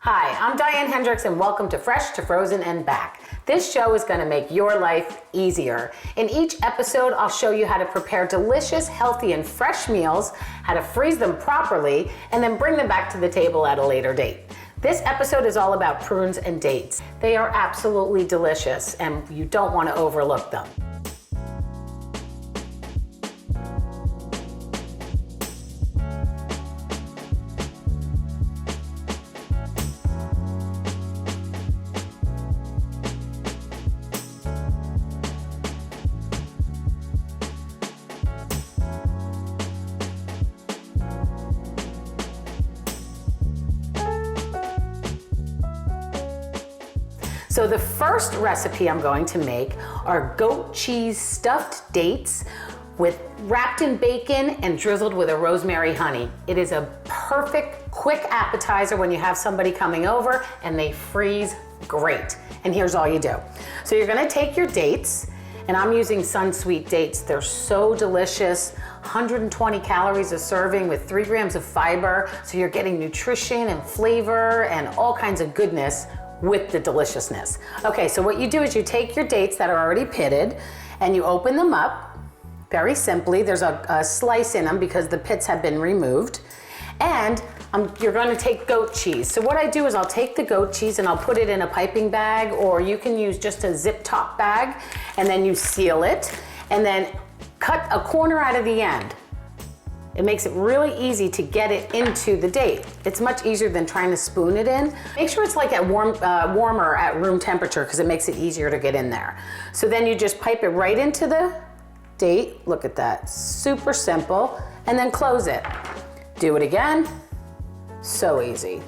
Hi, I'm Diane Hendricks and welcome to Fresh to Frozen and Back. This show is going to make your life easier. In each episode, I'll show you how to prepare delicious, healthy, and fresh meals, how to freeze them properly, and then bring them back to the table at a later date. This episode is all about prunes and dates. They are absolutely delicious and you don't want to overlook them. So the first recipe I'm going to make are goat cheese stuffed dates wrapped in bacon and drizzled with a rosemary honey. It is a perfect quick appetizer when you have somebody coming over, and they freeze great. And here's all you do. So you're gonna take your dates, and I'm using Sunsweet dates. They're so delicious. 120 calories a serving with 3 grams of fiber. So you're getting nutrition and flavor and all kinds of goodness with the deliciousness. Okay, so what you do is you take your dates that are already pitted and you open them up very simply. There's a slice in them because the pits have been removed. And you're gonna take goat cheese. So what I do is I'll take the goat cheese and I'll put it in a piping bag, or you can use just a zip top bag, and then you seal it and then cut a corner out of the end. It makes it really easy to get it into the date. It's much easier than trying to spoon it in. Make sure it's like at warmer at room temperature because it makes it easier to get in there. So then you just pipe it right into the date. Look at that, super simple. And then close it. Do it again, so easy.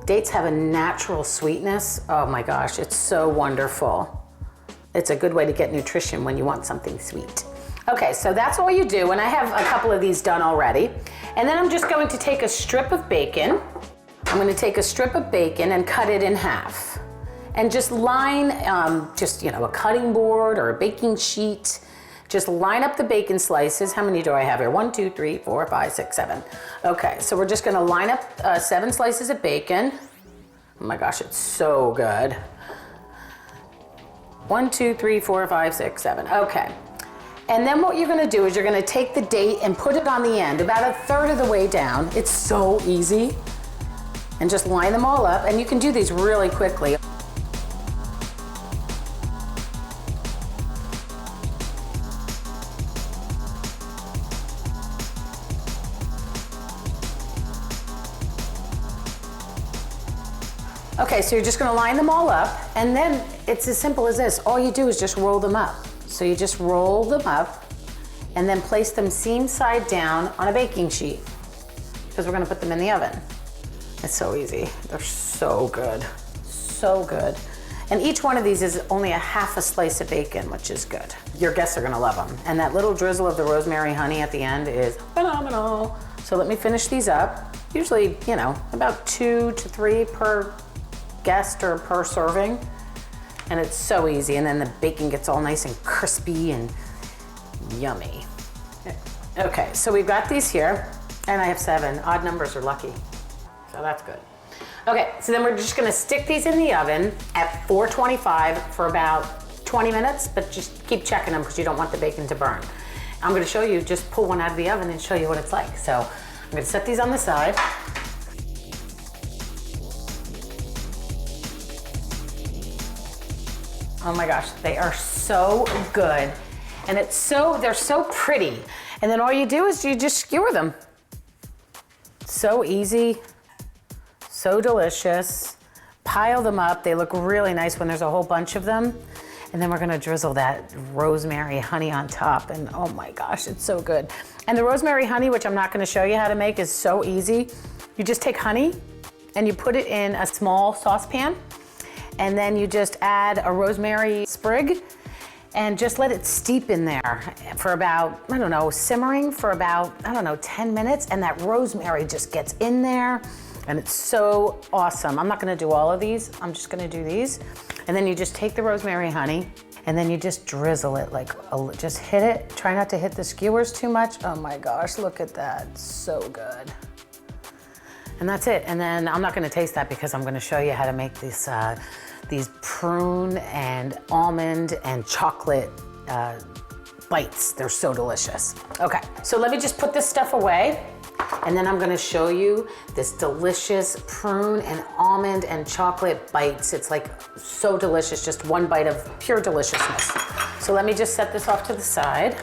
Dates have a natural sweetness. Oh my gosh, it's so wonderful. It's a good way to get nutrition when you want something sweet. Okay, so that's all you do, and I have a couple of these done already. And then I'm just going to take a strip of bacon. I'm gonna take a strip of bacon and cut it in half. And just line, a cutting board or a baking sheet. Just line up the bacon slices. How many do I have here? 1, 2, 3, 4, 5, 6, 7. Okay, so we're just gonna line up 7 slices of bacon. Oh my gosh, it's so good. 1, 2, 3, 4, 5, 6, 7, okay. And then what you're gonna do is you're gonna take the date and put it on the end, about 1/3 of the way down. It's so easy. And just line them all up, and you can do these really quickly. Okay, so you're just gonna line them all up, and then it's as simple as this. All you do is just roll them up. So you just roll them up and then place them seam side down on a baking sheet because we're gonna put them in the oven. It's so easy. They're so good, so good. And each one of these is only a half a slice of bacon, which is good. Your guests are gonna love them. And that little drizzle of the rosemary honey at the end is phenomenal. So let me finish these up. Usually, about 2 to 3 per guest or per serving. And it's so easy, and then the bacon gets all nice and crispy and yummy. Okay, so we've got these here, and I have 7. Odd numbers are lucky, so that's good. Okay, so then we're just gonna stick these in the oven at 425 for about 20 minutes, but just keep checking them because you don't want the bacon to burn. I'm gonna show you, just pull one out of the oven and show you what it's like. So I'm gonna set these on the side. Oh my gosh, they are so good. And they're so pretty. And then all you do is you just skewer them. So easy, so delicious. Pile them up. They look really nice when there's a whole bunch of them. And then we're gonna drizzle that rosemary honey on top. And oh my gosh, it's so good. And the rosemary honey, which I'm not gonna show you how to make, is so easy. You just take honey and you put it in a small saucepan. And then you just add a rosemary sprig and just let it steep in there for about, simmering for about, 10 minutes. And that rosemary just gets in there and it's so awesome. I'm not gonna do all of these. I'm just gonna do these. And then you just take the rosemary honey and then you just drizzle it, just hit it. Try not to hit the skewers too much. Oh my gosh, look at that, so good. And that's it. And then I'm not gonna taste that because I'm gonna show you how to make these prune and almond and chocolate bites. They're so delicious. Okay, so let me just put this stuff away, and then I'm gonna show you this delicious prune and almond and chocolate bites. It's like so delicious, just one bite of pure deliciousness. So let me just set this off to the side.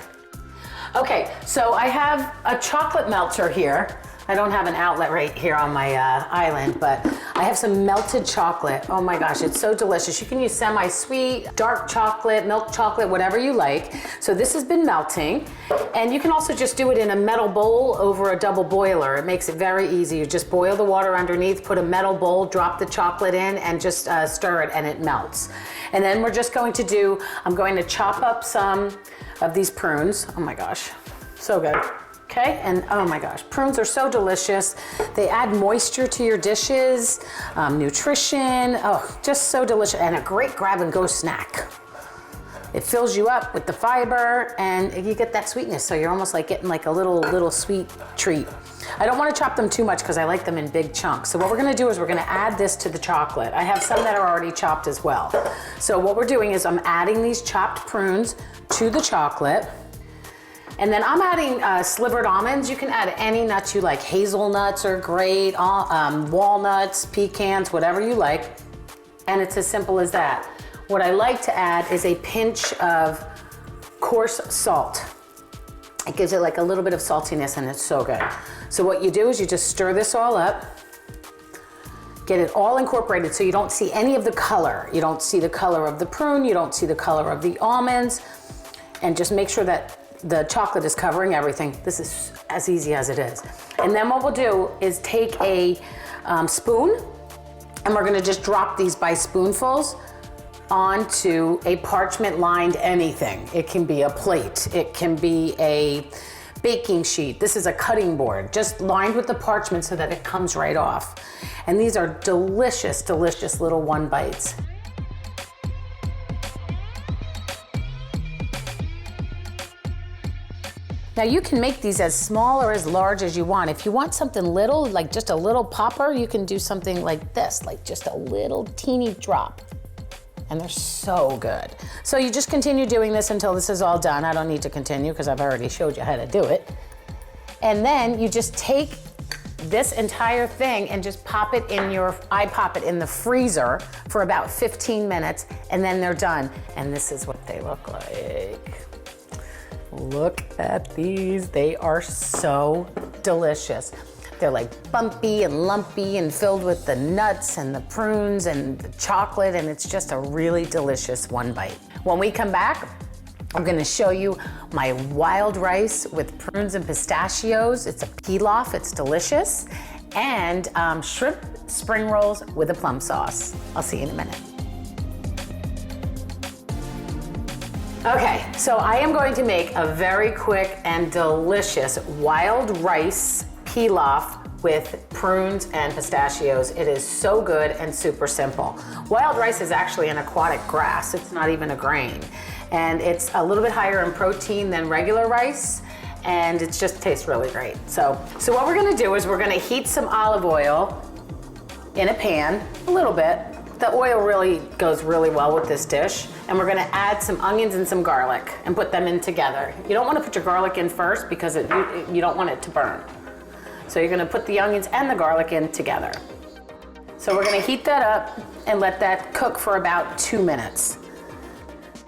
Okay, so I have a chocolate melter here. I don't have an outlet right here on my island, but I have some melted chocolate. Oh my gosh, it's so delicious. You can use semi-sweet, dark chocolate, milk chocolate, whatever you like. So this has been melting, and you can also just do it in a metal bowl over a double boiler. It makes it very easy. You just boil the water underneath, put a metal bowl, drop the chocolate in, and just stir it, and it melts. And then we're just going to do, I'm going to chop up some of these prunes. Oh my gosh, so good. Okay, and oh my gosh, prunes are so delicious. They add moisture to your dishes, nutrition, oh, just so delicious, and a great grab and go snack. It fills you up with the fiber and you get that sweetness, so you're almost like getting like a little sweet treat. I don't want to chop them too much because I like them in big chunks. So what we're gonna do is we're gonna add this to the chocolate. I have some that are already chopped as well. So what we're doing is I'm adding these chopped prunes to the chocolate. And then I'm adding slivered almonds. You can add any nuts you like. Hazelnuts are great, walnuts, pecans, whatever you like. And it's as simple as that. What I like to add is a pinch of coarse salt. It gives it like a little bit of saltiness and it's so good. So what you do is you just stir this all up, get it all incorporated so you don't see any of the color. You don't see the color of the prune, you don't see the color of the almonds, and just make sure that the chocolate is covering everything. This is as easy as it is. And then what we'll do is take a spoon, and we're gonna just drop these by spoonfuls onto a parchment lined anything. It can be a plate, it can be a baking sheet. This is a cutting board, just lined with the parchment so that it comes right off. And these are delicious, delicious little one bites. Now you can make these as small or as large as you want. If you want something little, like just a little popper, you can do something like this, like just a little teeny drop. And they're so good. So you just continue doing this until this is all done. I don't need to continue because I've already showed you how to do it. And then you just take this entire thing and just pop it in I pop it in the freezer for about 15 minutes, and then they're done. And this is what they look like. Look at these, they are so delicious. They're like bumpy and lumpy and filled with the nuts and the prunes and the chocolate, and it's just a really delicious one bite. When we come back, I'm gonna show you my wild rice with prunes and pistachios. It's a pilaf, it's delicious, and shrimp spring rolls with a plum sauce. I'll see you in a minute. Okay, so I am going to make a very quick and delicious wild rice pilaf with prunes and pistachios. It is so good and super simple. Wild rice is actually an aquatic grass. It's not even a grain. And it's a little bit higher in protein than regular rice, and it just tastes really great. So what we're gonna do is we're gonna heat some olive oil in a pan, a little bit. The oil really goes really well with this dish. And we're gonna add some onions and some garlic and put them in together. You don't wanna put your garlic in first because you don't want it to burn. So you're gonna put the onions and the garlic in together. So we're gonna heat that up and let that cook for about 2 minutes.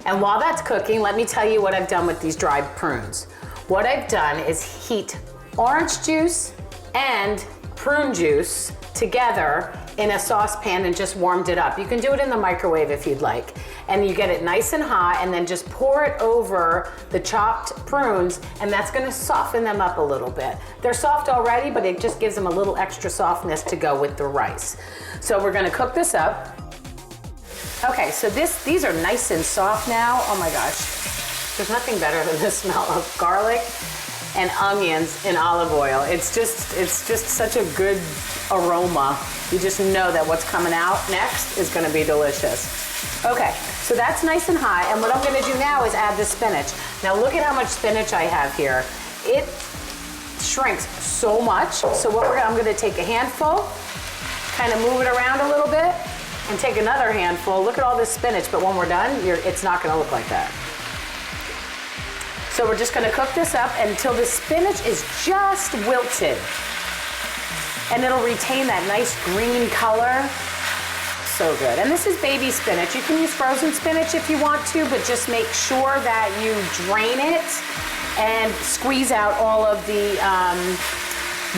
And while that's cooking, let me tell you what I've done with these dried prunes. What I've done is heat orange juice and prune juice together in a saucepan and just warmed it up. You can do it in the microwave if you'd like. And you get it nice and hot, and then just pour it over the chopped prunes, and that's gonna soften them up a little bit. They're soft already, but it just gives them a little extra softness to go with the rice. So we're gonna cook this up. Okay, so these are nice and soft now. Oh my gosh, there's nothing better than the smell of garlic and onions in olive oil. It's just such a good aroma. You just know that what's coming out next is gonna be delicious. Okay, so that's nice and hot, and what I'm gonna do now is add the spinach. Now look at how much spinach I have here. It shrinks so much. So I'm gonna take a handful, kind of move it around a little bit, and take another handful. Look at all this spinach, but when we're done, it's not gonna look like that. So we're just gonna cook this up until the spinach is just wilted. And it'll retain that nice green color. So good. And this is baby spinach. You can use frozen spinach if you want to, but just make sure that you drain it and squeeze out all of the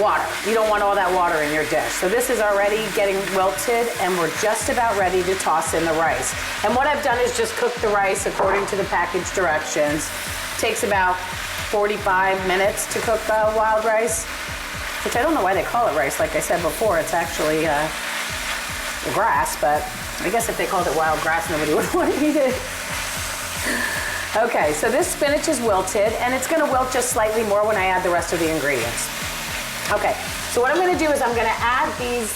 water. You don't want all that water in your dish. So this is already getting wilted, and we're just about ready to toss in the rice. And what I've done is just cook the rice according to the package directions. Takes about 45 minutes to cook the wild rice, which I don't know why they call it rice. Like I said before, it's actually grass, but I guess if they called it wild grass, nobody would want to eat it. Okay, so this spinach is wilted, and it's gonna wilt just slightly more when I add the rest of the ingredients. Okay, so what I'm gonna do is I'm gonna add these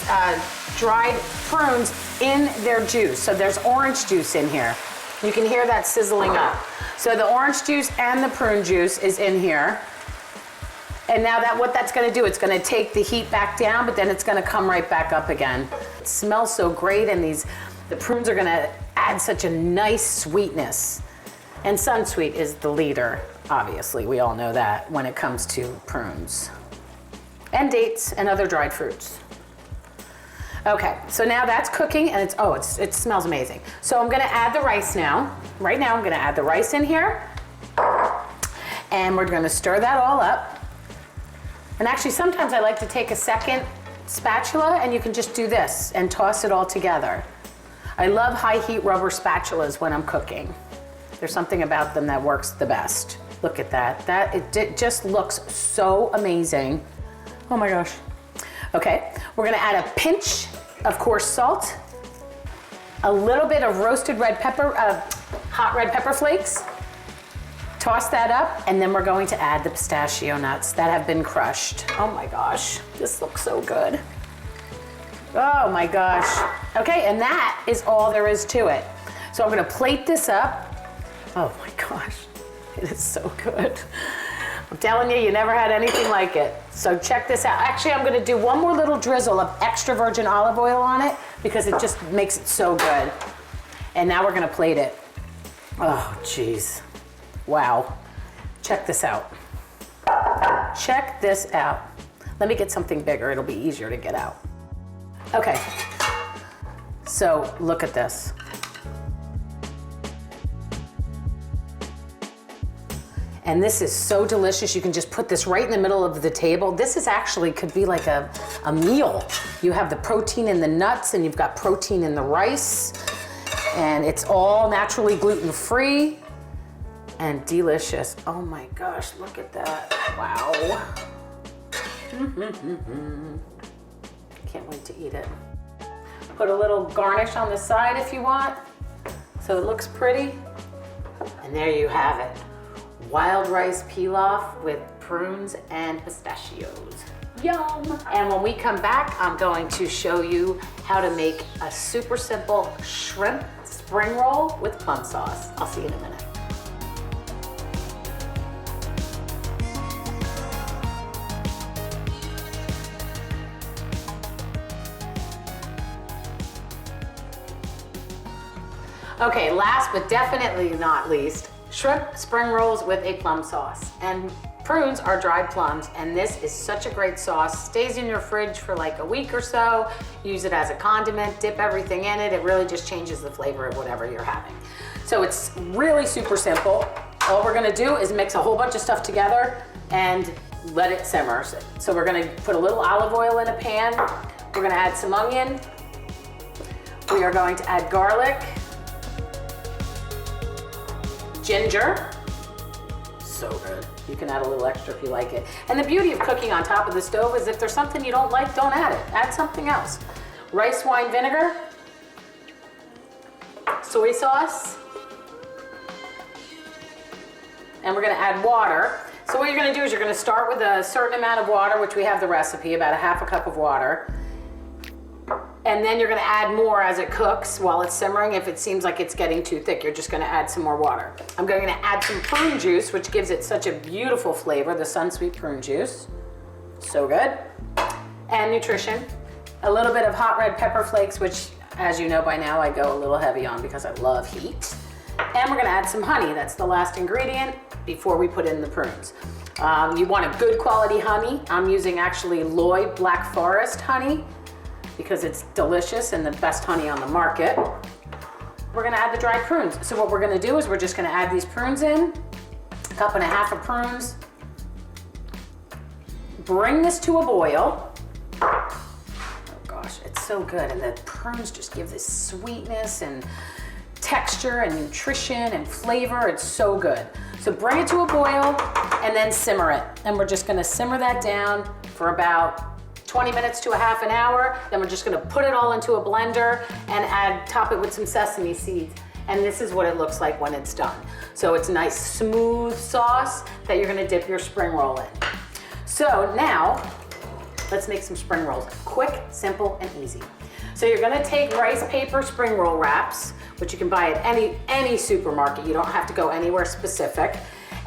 dried prunes in their juice. So there's orange juice in here. You can hear that sizzling up. So the orange juice and the prune juice is in here. And now what that's gonna do, it's gonna take the heat back down, but then it's gonna come right back up again. It smells so great, and the prunes are gonna add such a nice sweetness. And Sunsweet is the leader, obviously. We all know that when it comes to prunes. And dates and other dried fruits. Okay, so now that's cooking, and it smells amazing. So I'm gonna add the rice now. Right now I'm gonna add the rice in here, and we're gonna stir that all up. And actually sometimes I like to take a second spatula, and you can just do this and toss it all together. I love high heat rubber spatulas when I'm cooking. There's something about them that works the best. Look at that. It just looks so amazing. Oh my gosh. Okay, we're gonna add a pinch of coarse salt, a little bit of roasted red pepper, hot red pepper flakes. Toss that up, and then we're going to add the pistachio nuts that have been crushed. Oh my gosh, this looks so good. Oh my gosh. Okay, and that is all there is to it. So I'm gonna plate this up. Oh my gosh, it is so good. I'm telling you, you never had anything like it. So check this out. Actually, I'm gonna do one more little drizzle of extra virgin olive oil on it because it just makes it so good. And now we're gonna plate it. Oh, geez. Wow. Check this out. Check this out. Let me get something bigger. It'll be easier to get out. Okay. So look at this. And this is so delicious. You can just put this right in the middle of the table. This is actually could be like a meal. You have the protein in the nuts, and you've got protein in the rice, and it's all naturally gluten-free and delicious. Oh my gosh, look at that. Wow. Can't wait to eat it. Put a little garnish on the side if you want, so it looks pretty. And there you have it. Wild rice pilaf with prunes and pistachios. Yum! And when we come back, I'm going to show you how to make a super simple shrimp spring roll with plum sauce. I'll see you in a minute. Okay, last but definitely not least, shrimp spring rolls with a plum sauce. And prunes are dried plums, and this is such a great sauce. Stays in your fridge for like a week or so. Use it as a condiment, dip everything in it. It really just changes the flavor of whatever you're having. So it's really super simple. All we're gonna do is mix a whole bunch of stuff together and let it simmer. So we're gonna put a little olive oil in a pan. We're gonna add some onion. We are going to add garlic, ginger, so good. You can add a little extra if you like it. And the beauty of cooking on top of the stove is if there's something you don't like, don't add it. Add something else. Rice wine vinegar, soy sauce, and we're gonna add water. So what you're gonna do is you're gonna start with a certain amount of water, which we have the recipe, about a half a cup of water. And then you're gonna add more as it cooks while it's simmering. If it seems like it's getting too thick, you're just gonna add some more water. I'm going to add some prune juice, which gives it such a beautiful flavor, the Sunsweet prune juice. So good. And nutrition. A little bit of hot red pepper flakes, which, as you know by now, I go a little heavy on because I love heat. And we're gonna add some honey. That's the last ingredient before we put in the prunes. You want a good quality honey. I'm using actually Lloyd Black Forest honey because it's delicious and the best honey on the market. We're gonna add the dried prunes. So what we're gonna do is we're just gonna add these prunes in, a cup and a half of prunes. Bring this to a boil. Oh gosh, it's so good. And the prunes just give this sweetness and texture and nutrition and flavor. It's so good. So bring it to a boil and then simmer it. And we're just gonna simmer that down for about 20 minutes to a half an hour. Then we're just gonna put it all into a blender and top it with some sesame seeds. And this is what it looks like when it's done. So it's a nice smooth sauce that you're gonna dip your spring roll in. So now, let's make some spring rolls. Quick, simple, and easy. So you're gonna take rice paper spring roll wraps, which you can buy at any supermarket. You don't have to go anywhere specific.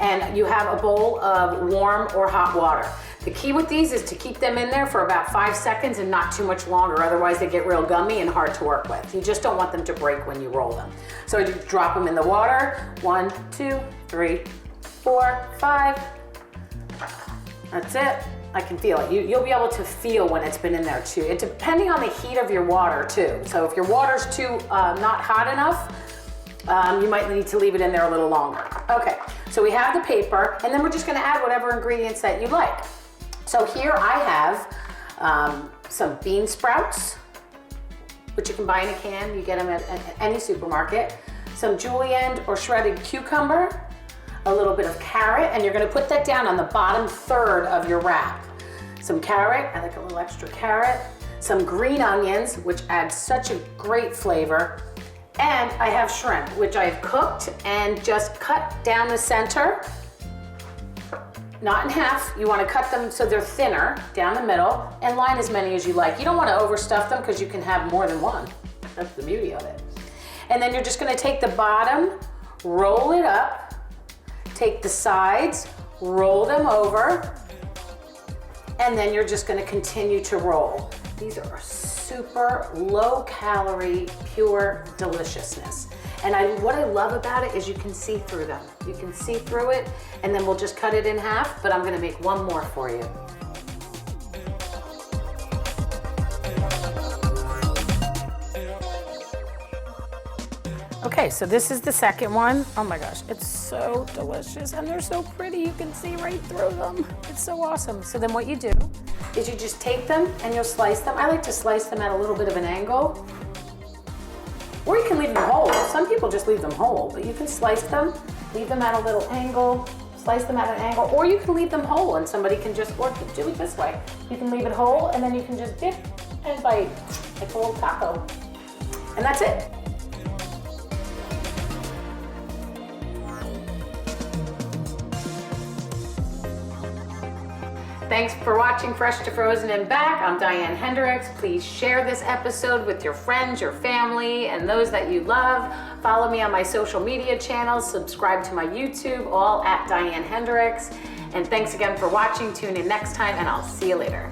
And you have a bowl of warm or hot water. The key with these is to keep them in there for about 5 seconds and not too much longer, otherwise they get real gummy and hard to work with. You just don't want them to break when you roll them. So you drop them in the water. 1, 2, 3, 4, 5. That's it. I can feel it. You'll be able to feel when it's been in there too. It depending on the heat of your water too. So if your water's too not hot enough, you might need to leave it in there a little longer. Okay, so we have the paper, and then we're just gonna add whatever ingredients that you like. So here I have some bean sprouts, which you can buy in a can. You get them at any supermarket. Some julienne or shredded cucumber, a little bit of carrot, and you're gonna put that down on the bottom third of your wrap. Some carrot, I like a little extra carrot. Some green onions, which adds such a great flavor. And I have shrimp, which I've cooked and just cut down the center, not in half. You wanna cut them so they're thinner down the middle and line as many as you like. You don't wanna overstuff them because you can have more than one. That's the beauty of it. And then you're just gonna take the bottom, roll it up, take the sides, roll them over, and then you're just gonna continue to roll. These are super low calorie, pure deliciousness. And what I love about it is you can see through them. You can see through it, and then we'll just cut it in half, but I'm gonna make one more for you. Okay, so this is the second one. Oh my gosh, it's so delicious and they're so pretty. You can see right through them. It's so awesome. So then what you do is you just take them and you'll slice them. I like to slice them at a little bit of an angle, or you can leave them whole. Some people just leave them whole, but you can slice them, leave them at a little angle, slice them at an angle, or you can leave them whole and somebody can just, or do it this way. You can leave it whole and then you can just dip and bite like a little taco. And that's it. Thanks for watching Fresh to Frozen and Back. I'm Diane Hendricks. Please share this episode with your friends, your family, and those that you love. Follow me on my social media channels. Subscribe to my YouTube, all at Diane Hendricks. And thanks again for watching. Tune in next time, and I'll see you later.